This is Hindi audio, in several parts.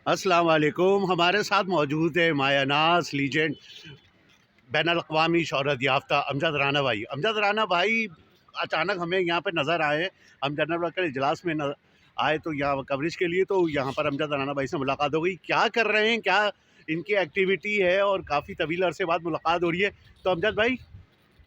अस्सलाम वालेकुम। हमारे साथ मौजूद है मायानाज लीजेंड बैनुल-अक़वामी शोहरत याफ्ता अमजद राना भाई। अमजद राना भाई अचानक हमें यहाँ पे नज़र आए। हम जनरल वर्कर इजलास में आए तो यहाँ कवरेज के लिए, तो यहाँ पर अमजद राना भाई से मुलाकात हो गई। क्या कर रहे हैं, क्या इनकी एक्टिविटी है, और काफ़ी तवील अरसे बाद मुलाकात हो रही है। तो अमजद भाई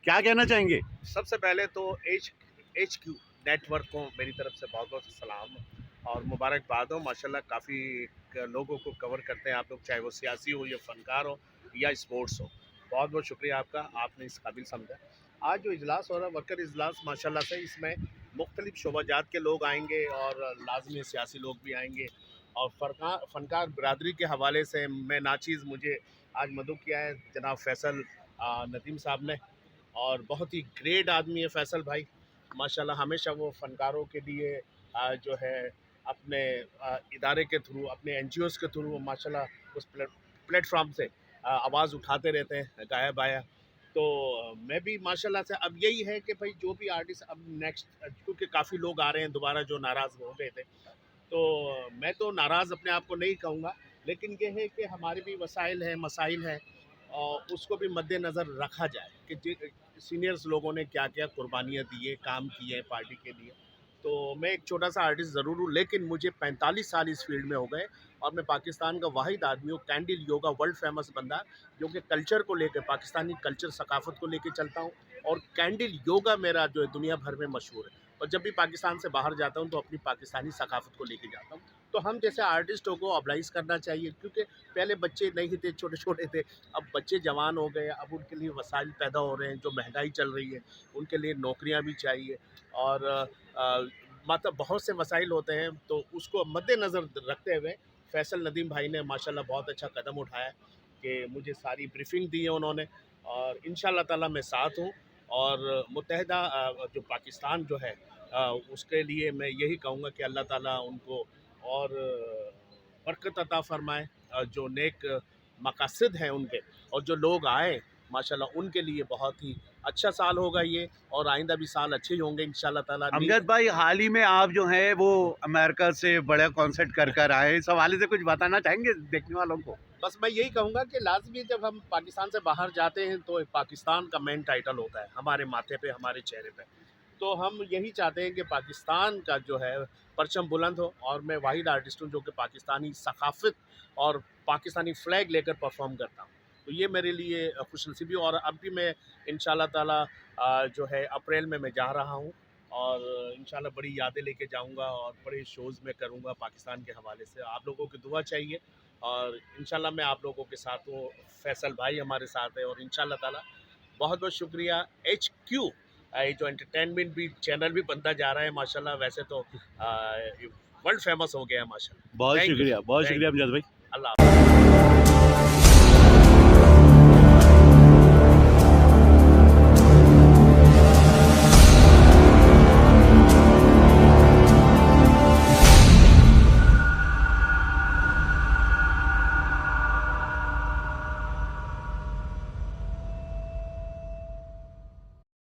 क्या कहना चाहेंगे? सबसे पहले तो एच क्यू नेटवर्क को मेरी तरफ से बहुत बहुत सलाम और मुबारकबाद हो। माशाल्लाह काफ़ी लोगों को कवर करते हैं आप लोग, चाहे वो सियासी हो या फ़नकार हो या स्पोर्ट्स हो। बहुत बहुत शुक्रिया आपका, आपने इस काबिल समझा। आज जो इजलास हो रहा है वर्कर इजलास, माशाल्लाह से इसमें मुख्तलिफ शोबाजात के लोग आएंगे और लाजमी सियासी लोग भी आएंगे। और फ़नकार बरदरी के हवाले से मैं नाचीज़ मुझे आज मदऊ किया है जनाब फैसल नदीम साहब ने, और बहुत ही ग्रेट आदमी है फैसल भाई। माशाल्लाह हमेशा वो फ़नकारों के लिए जो है अपने इदारे के थ्रू, अपने एनजीओज़ के थ्रू वो माशाल्लाह उस प्लेटफॉर्म से आवाज़ उठाते रहते हैं गाया बाया। तो मैं भी माशाल्लाह से अब यही है कि भाई जो भी आर्टिस्ट अब नेक्स्ट, क्योंकि काफ़ी लोग आ रहे हैं दोबारा जो नाराज़ हो गए थे, तो मैं तो नाराज़ अपने आप को नहीं कहूँगा, लेकिन ये है कि हमारे भी वसाइल हैं, मसाइल हैं, और उसको भी मद्देनज़र रखा जाए कि सीनियर्स लोगों ने क्या क्या कुर्बानियाँ दी है, काम किए हैं पार्टी के लिए। तो मैं एक छोटा सा आर्टिस्ट ज़रूर हूँ, लेकिन मुझे 45 साल इस फील्ड में हो गए और मैं पाकिस्तान का वाहिद आदमी हूँ, कैंडिल योगा वर्ल्ड फेमस बंदा, जो कि कल्चर को लेकर, पाकिस्तानी कल्चर सकाफ़त को लेकर चलता हूँ। और कैंडिल योगा मेरा जो है दुनिया भर में मशहूर है, और जब भी पाकिस्तान से बाहर जाता हूँ तो अपनी पाकिस्तानी सकाफ़त को लेके जाता हूँ। तो हम जैसे आर्टिस्टों को ऑब्लाइज़ करना चाहिए, क्योंकि पहले बच्चे नहीं थे, छोटे छोटे थे, अब बच्चे जवान हो गए, अब उनके लिए वसाइल पैदा हो रहे हैं, जो महंगाई चल रही है उनके लिए नौकरियां भी चाहिए, और मतलब बहुत से वसाइल होते हैं। तो उसको मद्देनज़र रखते हुए फैसल नदीम भाई ने माशाल्लाह बहुत अच्छा कदम उठाया कि मुझे सारी ब्रीफिंग दी है उन्होंने, और इंशाल्लाह ताला मैं साथ हूँ। और मुत्तहिदा जो पाकिस्तान जो है उसके लिए मैं यही कहूँगा कि अल्लाह ताला उनको और बरकत अता फ़रमाए, जो नेक मकासद हैं उनके, और जो लोग आए माशाल्लाह उनके लिए बहुत ही अच्छा साल होगा ये, और आइंदा भी साल अच्छे ही होंगे इंशाल्लाह ताला। अमजद भाई, हाल ही में आप जो है वो अमेरिका से बड़ा कॉन्सर्ट कर आए, इस हवाले से कुछ बताना चाहेंगे देखने वालों को? बस मैं यही कहूँगा कि लाजमी जब हम पाकिस्तान से बाहर जाते हैं तो पाकिस्तान का मेन टाइटल होता है हमारे माथे पे, हमारे चेहरे पे। तो हम यही चाहते हैं कि पाकिस्तान का जो है परचम बुलंद हो, और मैं वाहिद आर्टिस्ट हूँ जो कि पाकिस्तानी सकाफ़त और पाकिस्तानी फ़्लैग लेकर परफॉर्म करता हूँ। तो ये मेरे लिए खुशनसीबी, और अब भी मैं इंशाल्लाह ताला जो है अप्रैल में मैं जा रहा हूँ, और इंशाल्लाह बड़ी यादें लेके जाऊँगा और बड़े शोज़ में करूँगा पाकिस्तान के हवाले से। आप लोगों की दुआ चाहिए, और इंशाल्लाह मैं आप लोगों के साथ हूँ। फैसल भाई हमारे साथ है, और इंशाल्लाह ताला बहुत बहुत शुक्रिया। एच क्यू ये जो एंटरटेनमेंट भी चैनल भी बनता जा रहा है माशाल्लाह, वैसे तो वर्ल्ड फेमस हो गया है माशाल्लाह। बहुत थैंक यू, शुक्रिया, बहुत थैंक शुक्रिया यू। अमजद भाई। अल्लाह हाफ़िज़।